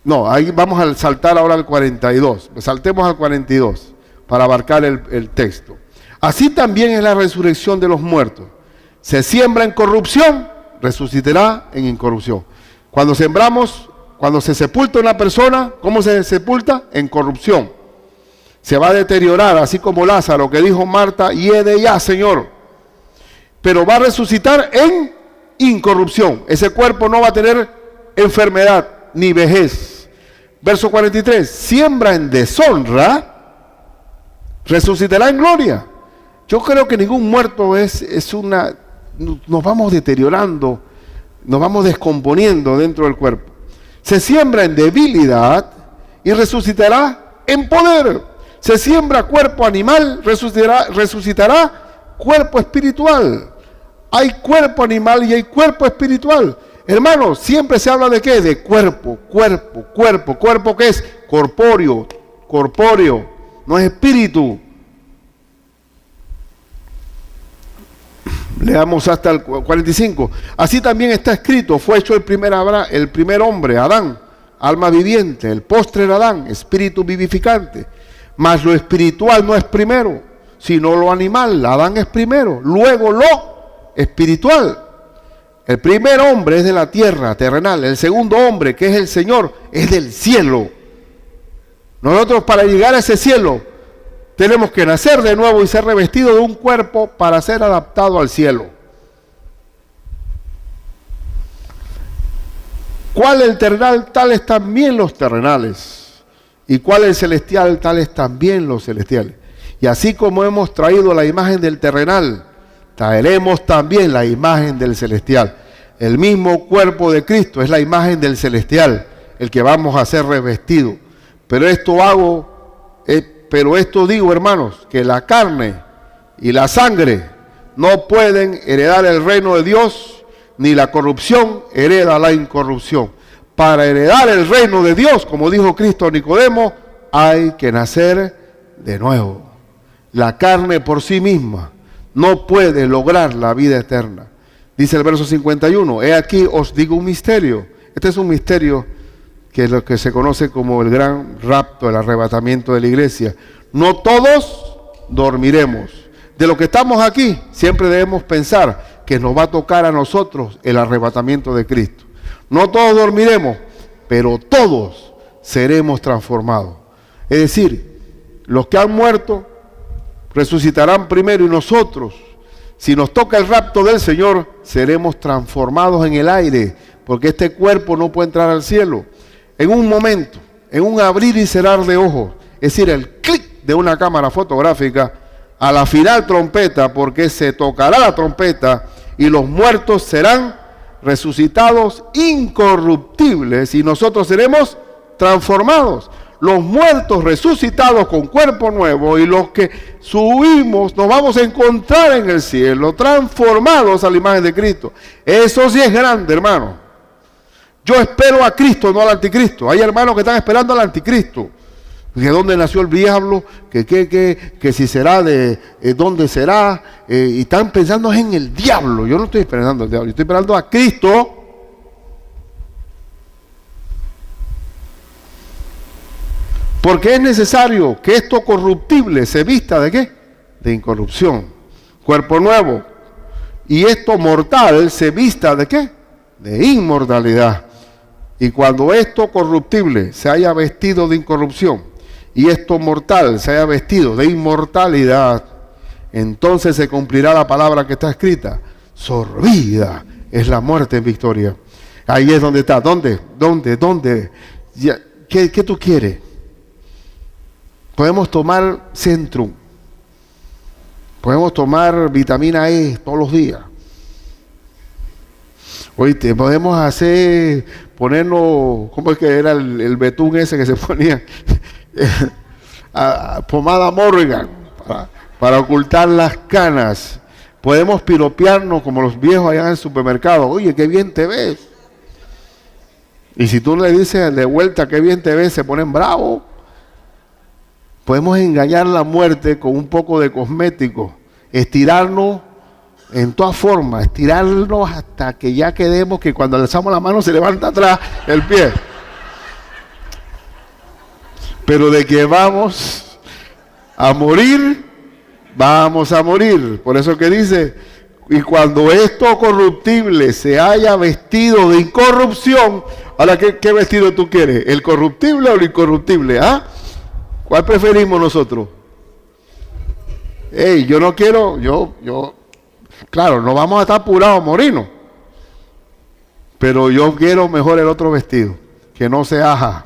No, ahí vamos a saltar ahora al 42. Saltemos al 42 para abarcar el texto. Así también es la resurrección de los muertos. Se siembra en corrupción, resucitará en incorrupción. Cuando se sepulta una persona, ¿cómo se sepulta? En corrupción. Se va a deteriorar, así como Lázaro, que dijo Marta, hiede ya, Señor. Pero va a resucitar en incorrupción. Ese cuerpo no va a tener enfermedad ni vejez. Verso 43, siembra en deshonra, resucitará en gloria. Yo creo que ningún muerto nos vamos deteriorando, nos vamos descomponiendo dentro del cuerpo. Se siembra en debilidad y resucitará en poder. Se siembra cuerpo animal, resucitará cuerpo espiritual. Hay cuerpo animal y hay cuerpo espiritual. Hermanos, siempre se habla de ¿qué? De cuerpo. ¿Cuerpo qué es? Corpóreo, no es espíritu. Leamos hasta el 45. Así también está escrito, fue hecho el primer hombre, Adán, alma viviente, el postrer Adán, espíritu vivificante. Mas lo espiritual no es primero, sino lo animal. Adán es primero, luego lo espiritual. El primer hombre es de la tierra terrenal, el segundo hombre, que es el Señor, es del cielo. Nosotros, para llegar a ese cielo, tenemos que nacer de nuevo y ser revestidos de un cuerpo para ser adaptado al cielo. ¿Cuál el terrenal? Tales también los terrenales. ¿Y cuál el celestial? Tales también los celestiales. Y así como hemos traído la imagen del terrenal, traeremos también la imagen del celestial. El mismo cuerpo de Cristo es la imagen del celestial, el que vamos a ser revestidos. Pero esto digo, hermanos, que la carne y la sangre no pueden heredar el reino de Dios, ni la corrupción hereda la incorrupción. Para heredar el reino de Dios, como dijo Cristo a Nicodemo, hay que nacer de nuevo. La carne por sí misma no puede lograr la vida eterna. Dice el verso 51, he aquí os digo un misterio. Este es un misterio que es lo que se conoce como el gran rapto, el arrebatamiento de la iglesia. No todos dormiremos. De lo que estamos aquí, siempre debemos pensar que nos va a tocar a nosotros el arrebatamiento de Cristo. No todos dormiremos, pero todos seremos transformados. Es decir, los que han muerto resucitarán primero y nosotros, si nos toca el rapto del Señor, seremos transformados en el aire, porque este cuerpo no puede entrar al cielo. En un momento, en un abrir y cerrar de ojos, es decir, el clic de una cámara fotográfica, a la final trompeta, porque se tocará la trompeta y los muertos serán resucitados incorruptibles y nosotros seremos transformados. Los muertos resucitados con cuerpo nuevo y los que subimos nos vamos a encontrar en el cielo, transformados a la imagen de Cristo. Eso sí es grande, hermano. Yo espero a Cristo, no al anticristo. Hay hermanos que están esperando al anticristo. ¿De dónde nació el diablo? Que si será de dónde será. Y están pensando en el diablo. Yo no estoy esperando al diablo, yo estoy esperando a Cristo. Porque es necesario que esto corruptible se vista ¿de qué? De incorrupción. Cuerpo nuevo. Y esto mortal se vista ¿de qué? De inmortalidad. Y cuando esto corruptible se haya vestido de incorrupción y esto mortal se haya vestido de inmortalidad, entonces se cumplirá la palabra que está escrita. Sorbida es la muerte en victoria. Ahí es donde está. ¿Dónde? ¿Qué tú quieres? Podemos tomar Centrum. Podemos tomar vitamina E todos los días. Oíste, podemos ponernos, ¿cómo es que era el betún ese que se ponía? Pomada Morgan para ocultar las canas. Podemos piropearnos como los viejos allá en el supermercado. Oye, qué bien te ves. Y si tú le dices de vuelta qué bien te ves, se ponen bravos. Podemos engañar la muerte con un poco de cosmético, estirarnos en todas formas, estirarnos hasta que ya quedemos que cuando alzamos la mano se levanta atrás el pie. Pero de que vamos a morir, vamos a morir. Por eso que dice, y cuando esto corruptible se haya vestido de incorrupción, ahora ¿qué vestido tú quieres? ¿El corruptible o el incorruptible? ¿Ah? ¿Cuál preferimos nosotros? Yo no quiero, claro, no vamos a estar apurados a morirnos. Pero yo quiero mejor el otro vestido, que no se aja.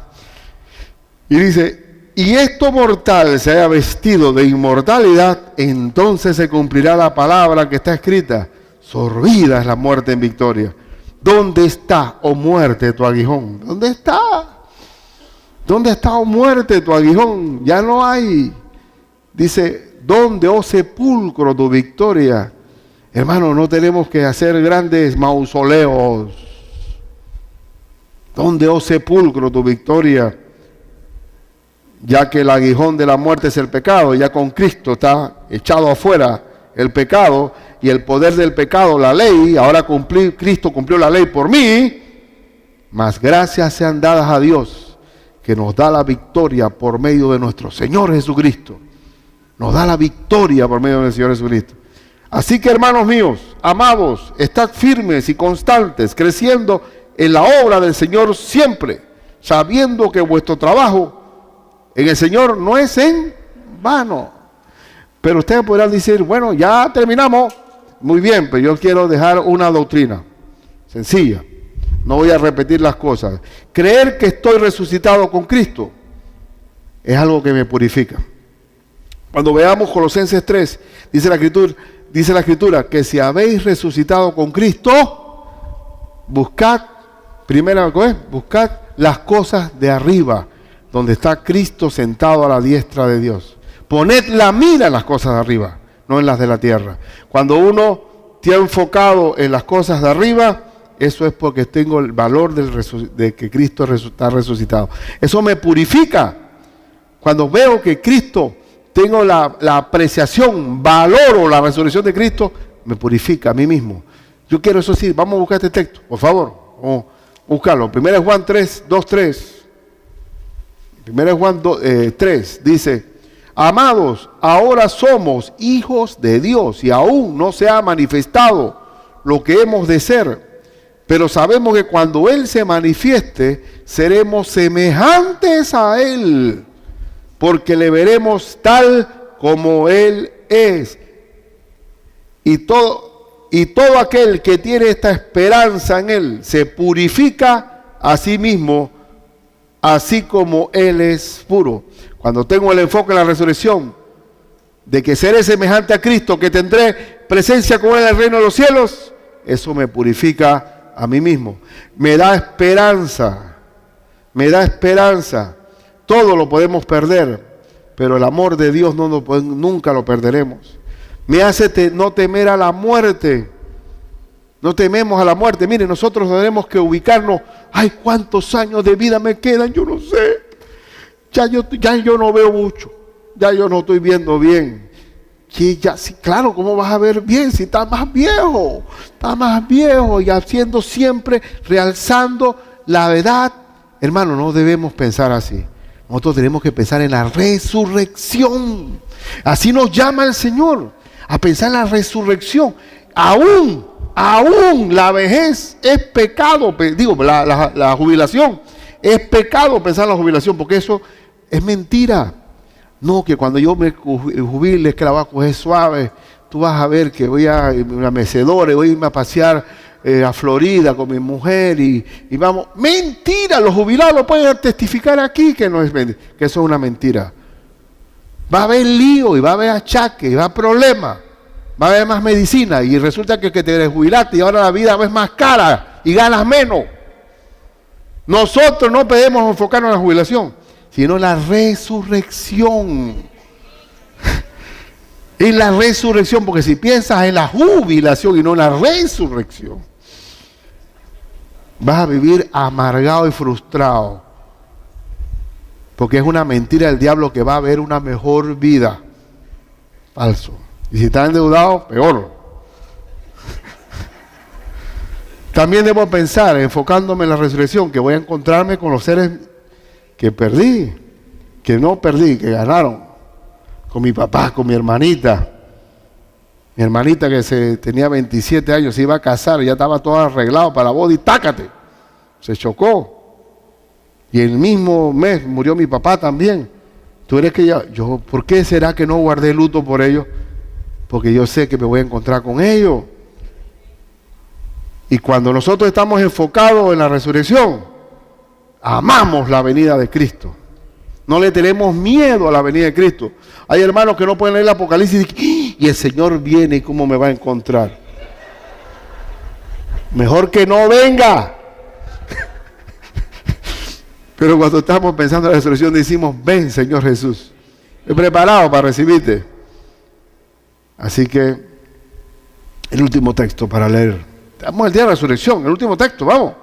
Y dice, y esto mortal se haya vestido de inmortalidad, entonces se cumplirá la palabra que está escrita. Sorbida es la muerte en victoria. ¿Dónde está, oh muerte, tu aguijón? ¿Dónde está? ¿Dónde está, oh muerte, tu aguijón? Ya no hay. Dice, ¿dónde, oh sepulcro, tu victoria? Hermano, no tenemos que hacer grandes mausoleos. ¿Dónde, oh sepulcro, tu victoria? Ya que el aguijón de la muerte es el pecado, ya con Cristo está echado afuera el pecado y el poder del pecado, la ley. Ahora Cristo cumplió la ley por mí. Mas gracias sean dadas a Dios, que nos da la victoria por medio de nuestro Señor Jesucristo. Nos da la victoria por medio del Señor Jesucristo. Así que, hermanos míos, amados, estad firmes y constantes, creciendo en la obra del Señor siempre, sabiendo que vuestro trabajo en el Señor no es en vano. Pero ustedes podrán decir, bueno, ya terminamos. Muy bien, pero yo quiero dejar una doctrina sencilla. No voy a repetir las cosas. Creer que estoy resucitado con Cristo es algo que me purifica. Cuando veamos Colosenses 3, dice la Escritura que si habéis resucitado con Cristo, buscad las cosas de arriba, donde está Cristo sentado a la diestra de Dios. Poned la mira en las cosas de arriba, no en las de la tierra. Cuando uno está enfocado en las cosas de arriba, eso es porque tengo el valor de que Cristo está resucitado. Eso me purifica. Cuando veo que Cristo, tengo la apreciación, valoro la resurrección de Cristo, me purifica a mí mismo. Yo quiero eso sí, vamos a buscar este texto, por favor. Vamos a buscarlo. 1 Juan 3, 2, 3. 1 Juan 3 dice: amados, ahora somos hijos de Dios y aún no se ha manifestado lo que hemos de ser. Pero sabemos que cuando Él se manifieste, seremos semejantes a Él, porque le veremos tal como Él es. Y todo aquel que tiene esta esperanza en Él, se purifica a sí mismo, así como Él es puro. Cuando tengo el enfoque en la resurrección, de que seré semejante a Cristo, que tendré presencia con Él en el reino de los cielos, eso me purifica a mí mismo. Me da esperanza. Todo lo podemos perder, pero el amor de Dios nunca lo perderemos. Me hace no temer a la muerte. No tememos a la muerte. Mire, nosotros tenemos que ubicarnos. Ay, ¿cuántos años de vida me quedan? Yo no sé. Ya yo no veo mucho. Ya yo no estoy viendo bien. Sí, claro, ¿cómo vas a ver bien si estás más viejo? Estás más viejo y haciendo siempre, realzando la verdad. Hermano, no debemos pensar así. Nosotros tenemos que pensar en la resurrección. Así nos llama el Señor, a pensar en la resurrección. Aún la vejez es pecado. La jubilación es pecado, pensar en la jubilación, porque eso es mentira. No, que cuando yo me jubile, es que la voy a coger suave. Tú vas a ver que voy a una mecedora, voy a irme a pasear a Florida con mi mujer y vamos. Mentira, los jubilados lo pueden testificar aquí que no es mentira, que eso es una mentira. Va a haber lío y va a haber achaque y va a haber problemas. Va a haber más medicina y resulta que te jubilaste y ahora la vida es más cara y ganas menos. Nosotros no podemos enfocarnos en la jubilación, sino en la resurrección. En la resurrección, porque si piensas en la jubilación y no en la resurrección, vas a vivir amargado y frustrado, porque es una mentira del diablo que va a haber una mejor vida. Falso. Y si estás endeudado, peor. También debo pensar, enfocándome en la resurrección, que voy a encontrarme con los seres que perdí, que no perdí, que ganaron. Con mi papá, con mi hermanita. Mi hermanita que tenía 27 años, se iba a casar, ya estaba todo arreglado para la boda y tácate, se chocó. Y el mismo mes murió mi papá también. ¿Tú eres que yo, por qué será que no guardé luto por ellos? Porque yo sé que me voy a encontrar con ellos. Y cuando nosotros estamos enfocados en la resurrección, amamos la venida de Cristo. No le tenemos miedo a la venida de Cristo. Hay hermanos que no pueden leer el Apocalipsis y el Señor viene y cómo me va a encontrar. Mejor que no venga. Pero cuando estamos pensando en la resurrección decimos, ven Señor Jesús. Estoy preparado para recibirte. Así que el último texto para leer. Estamos el día de la resurrección, el último texto, vamos.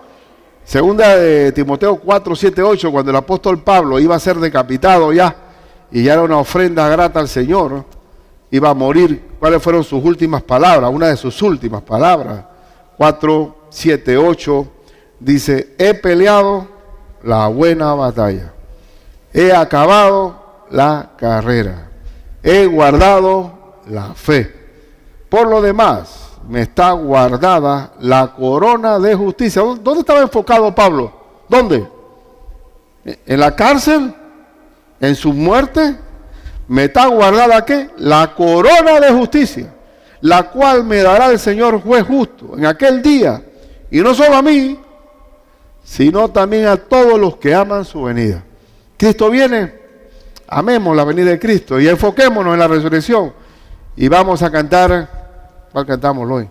Segunda de Timoteo 4, 7, 8, cuando el apóstol Pablo iba a ser decapitado ya, y ya era una ofrenda grata al Señor, iba a morir. ¿Cuáles fueron sus últimas palabras? Una de sus últimas palabras. 4, 7, 8, Dice, he peleado la buena batalla, he acabado la carrera, he guardado la fe. Por lo demás, me está guardada la corona de justicia. ¿Dónde estaba enfocado Pablo? ¿Dónde? ¿En la cárcel? ¿En su muerte? Me está guardada ¿qué? La corona de justicia, la cual me dará el Señor juez justo en aquel día. Y no solo a mí, sino también a todos los que aman su venida. Cristo viene, amemos la venida de Cristo y enfoquémonos en la resurrección. Y vamos a cantar, ¿cuál cantamos hoy?